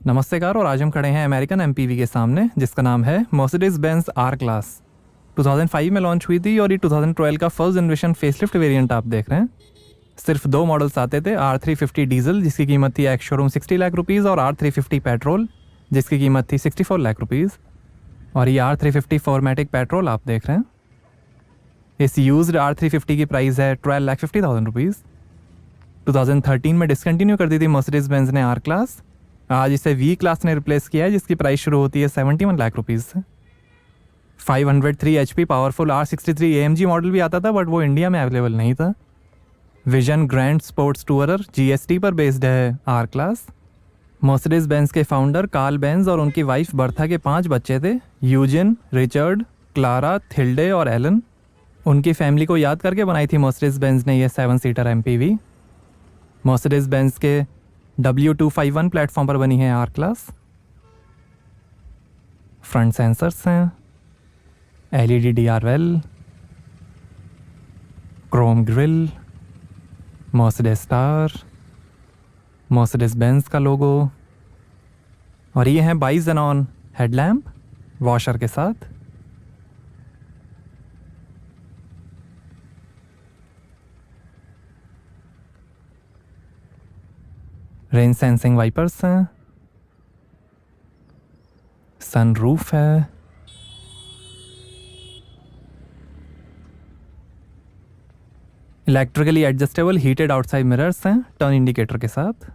नमस्तेकार। और आज हम खड़े हैं अमेरिकन एमपीवी के सामने जिसका नाम है मर्सिडीज बेंज आर क्लास। 2005 में लॉन्च हुई थी और ये 2012 का फर्स्ट जनरेशन फेसलिफ्ट वेरिएंट आप देख रहे हैं। सिर्फ दो मॉडल्स आते थे, R350 डीजल जिसकी कीमत थी एक्स शोरूम 60 लाख रुपीज़ और R350 पेट्रोल जिसकी कीमत थी 64 लाख रुपीज़। और ये R350 फॉर्मेटिक पेट्रोल आप देख रहे हैं। इस यूज्ड R350 की प्राइस है 12,50,000 रुपीज़। 2013 में डिसकंटिन्यू कर दी थी मर्सिडीज बेंज ने आर क्लास। आज इसे वी क्लास ने रिप्लेस किया है जिसकी प्राइस शुरू होती है 71 लाख रुपीज़ से। 503 HP powerful R63 AMG model भी आता था बट वो इंडिया में अवेलेबल नहीं था। Vision grand sports tourer GST पर बेस्ड है आर क्लास। मर्सिडीज बेंज के फाउंडर कार्ल बेंज और उनकी वाइफ बर्था के 5 बच्चे थे, यूजिन, रिचर्ड, क्लारा, थिल्डे और एलन। उनकी फैमिली को याद करके बनाई थी मर्सिडीज बेंज ने यह 7 सीटर MPV। मर्सिडीज बेंज के W251 प्लेटफॉर्म पर बनी है आर क्लास। फ्रंट सेंसर्स हैं, LED DR well, Chrome grill, Mercedes star, Mercedes Benz का लोगो और ये है बाई जेनॉन हेडलैम्प वॉशर के साथ। रेन सेंसिंग वाइपर्स हैं, सनरूफ है, electrically adjustable heated outside mirrors हैं टर्न इंडिकेटर के साथ,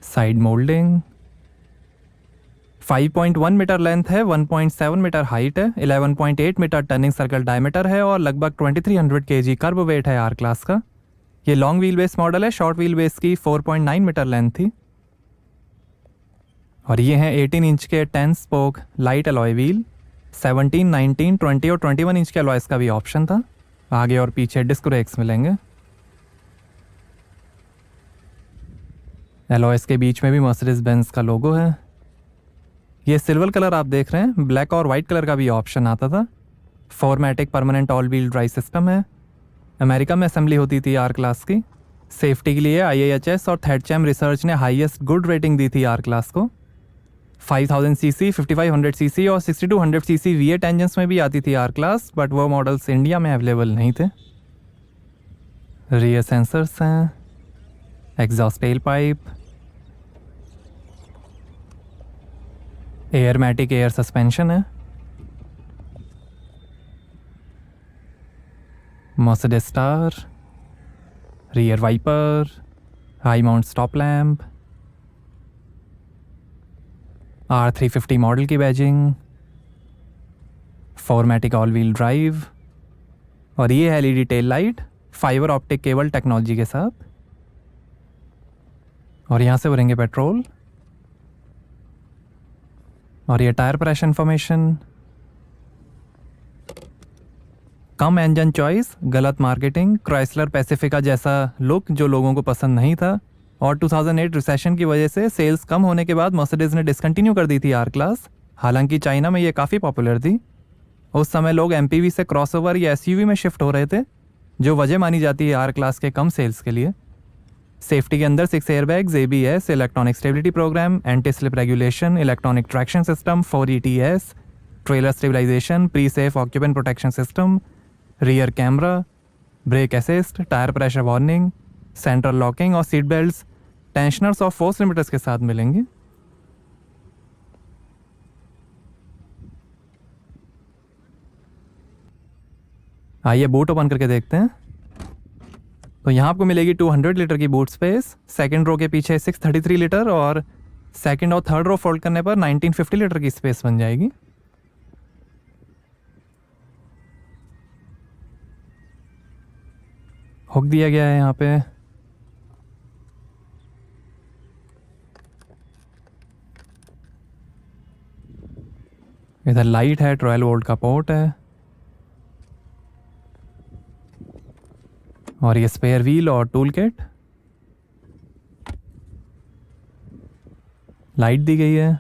साइड मोल्डिंग, 5.1 मीटर लेंथ है, 1.7 मीटर हाइट है, 11.8 मीटर टर्निंग सर्कल डायमीटर है और लगभग 2300 kg कर्ब वेट है आर क्लास का। ये लॉन्ग व्हील बेस मॉडल है, शॉर्ट व्हील बेस की 4.9 मीटर लेंथ थी। और ये हैं 18 इंच के 10 स्पोक लाइट अलॉय व्हील। 17, 19, 20 और 21 इंच के अलॉयस का भी ऑप्शन था। आगे और पीछे डिस्क ब्रेक्स मिलेंगे। अलॉयस के बीच में भी मर्सिडीज बेंज का लोगो है। ये सिल्वर कलर आप देख रहे हैं, ब्लैक और वाइट कलर का भी ऑप्शन आता था। फॉर्मेटिक permanent all wheel drive system है। अमेरिका में असेंबली होती थी आर क्लास की। सेफ्टी के लिए IAHS और थेडचैम रिसर्च ने हाईएस्ट गुड रेटिंग दी थी आर क्लास को। 5000 cc, 5500 cc और 6200 cc V8 इंजन्स में भी आती थी आर क्लास बट वो मॉडल्स इंडिया में अवेलेबल नहीं थे। रियर सेंसर्स हैं, exhaust tell pipe, एयरमैटिक air suspension है, Mercedes star, rear wiper, high mount stop lamp, R350 model की बैजिंग, फॉर्मेटिक ऑल व्हील ड्राइव और ये है LED tail light fibre optic cable technology के साथ। और यहाँ से भरेंगे पेट्रोल। और ये टायर प्रेशर इंफॉर्मेशन, कम इंजन चॉइस, गलत मार्केटिंग, क्राइसलर पैसिफिका जैसा लुक जो लोगों को पसंद नहीं था और 2008 रिसेशन की वजह से सेल्स कम होने के बाद मर्सिडीज ने डिसकंटिन्यू कर दी थी आर क्लास। हालांकि चाइना में ये काफ़ी पॉपुलर थी। उस समय लोग MPV से क्रॉसओवर या SUV में शिफ्ट हो रहे थे, जो वजह मानी जाती है आर क्लास के कम सेल्स के लिए। सेफ्टी के अंदर 6 airbags, ABS, electronic stability programme, anti slip regulation, electronic traction system, 4 ETS, trailer stabilisation, pre safe occupant protection system, rear camera, brake assist, tyre pressure warning, central locking और seat belts tensioners और force limiters के साथ मिलेंगे। आइए boot open करके देखते हैं। तो यहाँ आपको मिलेगी 200 लीटर की बूट स्पेस। सेकंड रो के पीछे 633 लीटर और सेकंड और थर्ड रो फोल्ड करने पर 1950 लीटर की स्पेस बन जाएगी। हुक दिया गया है यहाँ पे। इधर लाइट है, 12 वोल्ट का पोर्ट है और ये स्पेयर व्हील और टूल किट। लाइट दी गई है।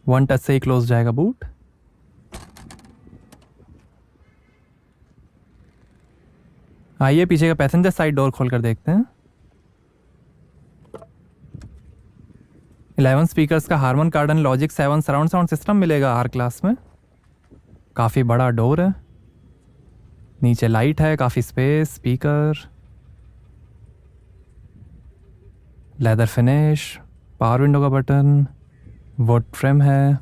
1 टच से ही क्लोज जाएगा बूट। आइए पीछे का पैसेंजर साइड डोर खोल कर देखते हैं। 11 स्पीकर्स का हारमन कार्डन लॉजिक 7 सराउंड साउंड सिस्टम मिलेगा आर क्लास में। काफ़ी बड़ा डोर है, नीचे लाइट है, काफ़ी space, speaker, leather finish, power window का बटन, वुड ट्रिम है,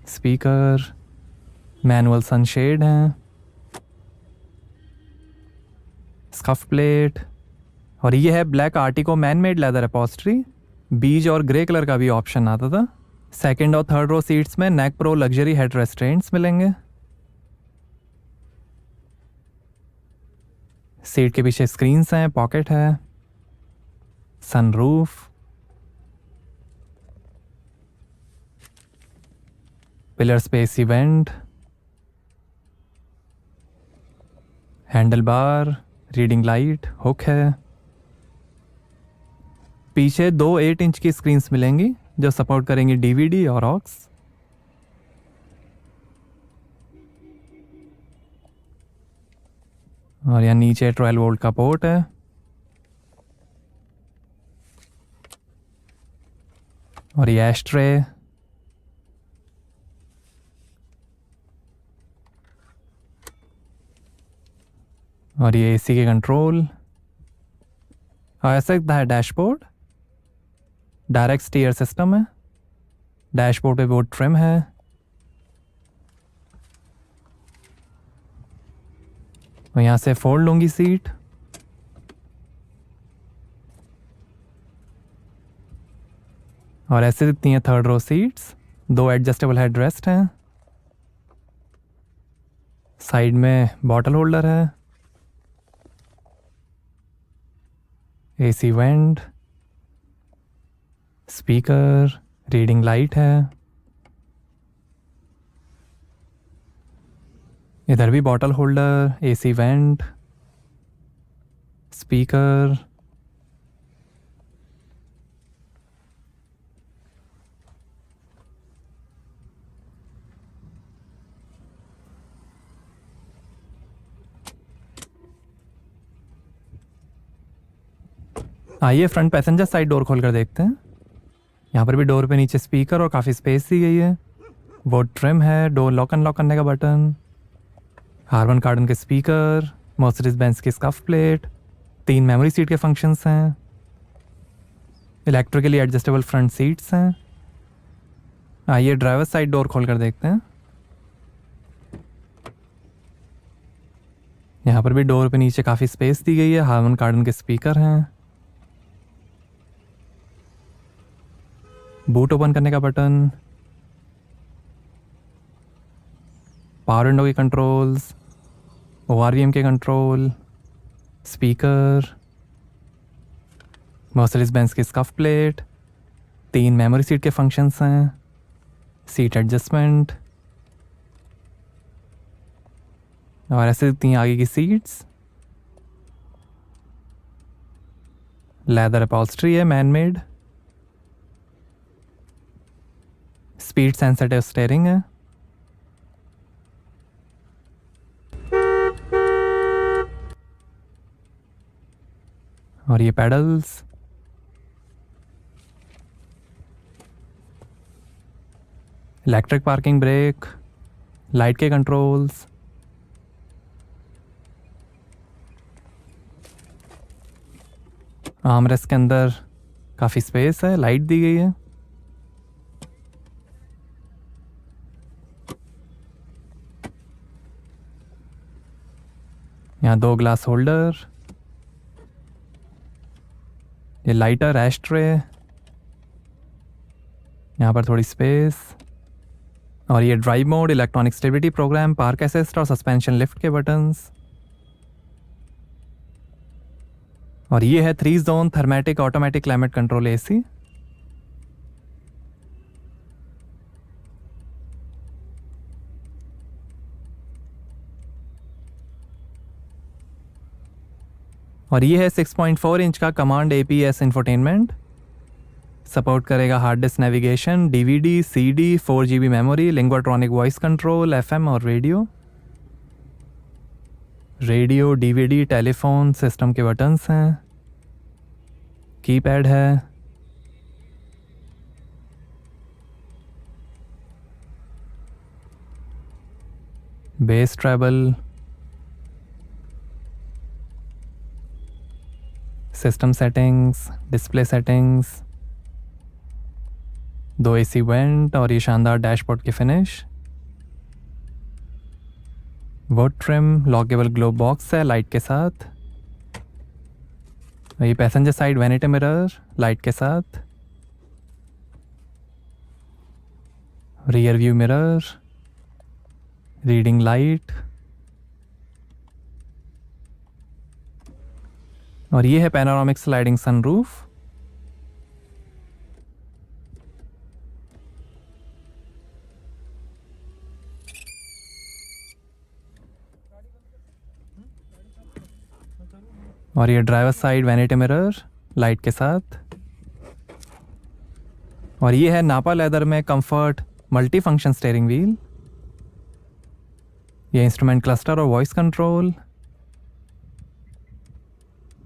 स्पीकर, मैनुअल सनशेड है, स्कफ प्लेट, और ये है black Artico man made leather upholstery. बीज और ग्रे कलर का भी ऑप्शन आता था। सेकंड और थर्ड रो सीट्स में नेक प्रो लग्जरी हेड रेस्ट्रेंट्स मिलेंगे। सीट के पीछे स्क्रीन्स हैं, पॉकेट है, sunroof, pillar space event, handle bar, reading light, hook है। पीछे 2 8 इंच की स्क्रीन्स मिलेंगी जो सपोर्ट करेंगी डीवीडी और ऑक्स। और यहाँ नीचे 12 वोल्ट का पोर्ट है। और ये एस्ट्रे, और ये एसी के कंट्रोल, और ऐसा है डैशबोर्ड, डायरेक्ट स्टीयर सिस्टम है। डैशबोर्ड पे वुड ट्रिम है। और यहाँ से फोल्ड लूंगी सीट। और ऐसे दिखती हैं third row seats. 2 adjustable head rest हैं। साइड में बॉटल होल्डर है, AC vent, speaker, reading light है। इधर भी bottle holder, AC vent, speaker, आइए फ्रंट पैसेंजर साइड डोर खोल कर देखते हैं। यहाँ पर भी डोर पे नीचे स्पीकर और काफ़ी स्पेस दी गई है। वुड ट्रिम है, डोर लॉक अनलॉक करने का बटन, हार्मन कार्डन के स्पीकर, मर्सिडीज बेंज की स्कफ प्लेट, 3 मेमोरी सीट के फंक्शंस हैं, इलेक्ट्रिकली एडजस्टेबल फ्रंट सीट्स हैं। आइए ड्राइवर साइड डोर खोल कर देखते हैं। यहाँ पर भी डोर पे नीचे काफ़ी स्पेस दी गई है। हार्मन कार्डन के स्पीकर हैं, बूट ओपन करने का बटन, पावर विंडो के कंट्रोल्स, ORVM के कंट्रोल, स्पीकर, मर्सिडीज बेंज की स्कफ प्लेट, 3 मेमोरी सीट के फंक्शंस हैं, सीट एडजस्टमेंट, और ऐसे 3 आगे की सीट्स। लेदर अपॉल्स्ट्री है, man made, speed sensitive steering है। और ये pedals, electric parking brake, light के कंट्रोल्स, आर्मरेस्ट के अंदर काफ़ी स्पेस है, लाइट दी गई है। यहाँ 2 ग्लास होल्डर, ये लाइटर एस्ट्रे, यहाँ पर थोड़ी स्पेस, और ये drive mode, electronic stability program, park assist और सस्पेंशन लिफ्ट के बटन्स। और ये है 3 zone thermatic automatic climate control AC. और ये है 6.4 इंच का कमांड APS इंफोटेनमेंट। सपोर्ट करेगा hard disk navigation, DVD, CD, 4GB memory, linguatronic voice control, FM और रेडियो, DVD, टेलीफोन, सिस्टम के बटन्स हैं, कीपैड है, base treble, system settings, display settings, 2 AC vent और ये शानदार डैशबोर्ड की finish. Wood trim, lockable glove box है light के साथ। ये passenger side vanity mirror light के साथ। Rear view mirror, reading light, और ये है पैनोरामिक स्लाइडिंग सनरूफ। और ये driver side vanity mirror light के साथ। और ये है नापा लेदर में comfort multi function steering wheel. ये इंस्ट्रूमेंट क्लस्टर और वॉइस कंट्रोल,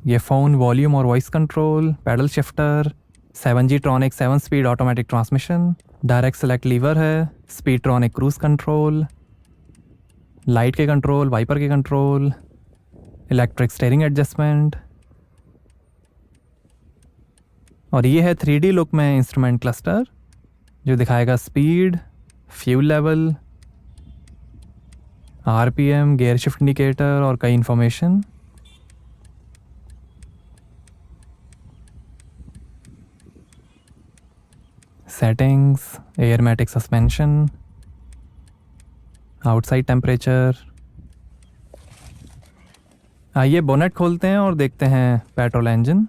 ये फ़ोन वॉल्यूम और voice control, paddle shifter, 7G tronic 7 speed automatic transmission, direct select lever है, speed tronic cruise control, light के कंट्रोल, वाइपर के control, electric steering adjustment. और ये है 3D लुक में इंस्ट्रूमेंट क्लस्टर जो दिखाएगा speed, fuel level, RPM, gear shift indicator और कई information. Settings, airmatic suspension, outside temperature. आइए बोनेट खोलते हैं और देखते हैं पेट्रोल इंजन।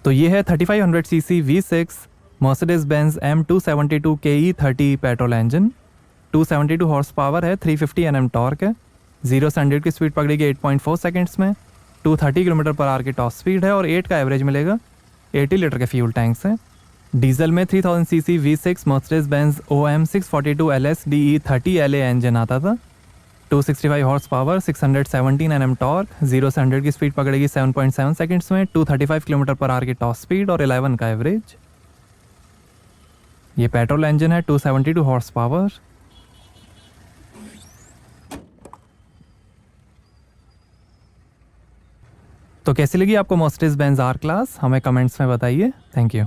तो ये है 3500 cc V6 Mercedes Benz M272 KE30 petrol engine. 272 horse power है, 350 Nm टॉर्क है। 0 से 100 की स्पीड पकड़ेगी 8.4 सेकेंड्स में। 230 km/h की टॉप स्पीड है और 8 का एवरेज मिलेगा। 80 लीटर के फ्यूल टैंक्स हैं। डीजल में 3000 cc V6 Mercedes Benz OM 642 LS DE30 LA engine आता था। 265 हॉर्स पावर, 617 Nm टॉर्क, 0 से 100 की स्पीड पकड़ेगी 7.7 सेकेंड्स में। 235 km/h की टॉप स्पीड और 11 का एवरेज। ये पेट्रोल इंजन है, 272 हॉर्स पावर। तो कैसी लगी आपको मर्सिडीज बेंज आर क्लास? हमें कमेंट्स में बताइए। Thank you.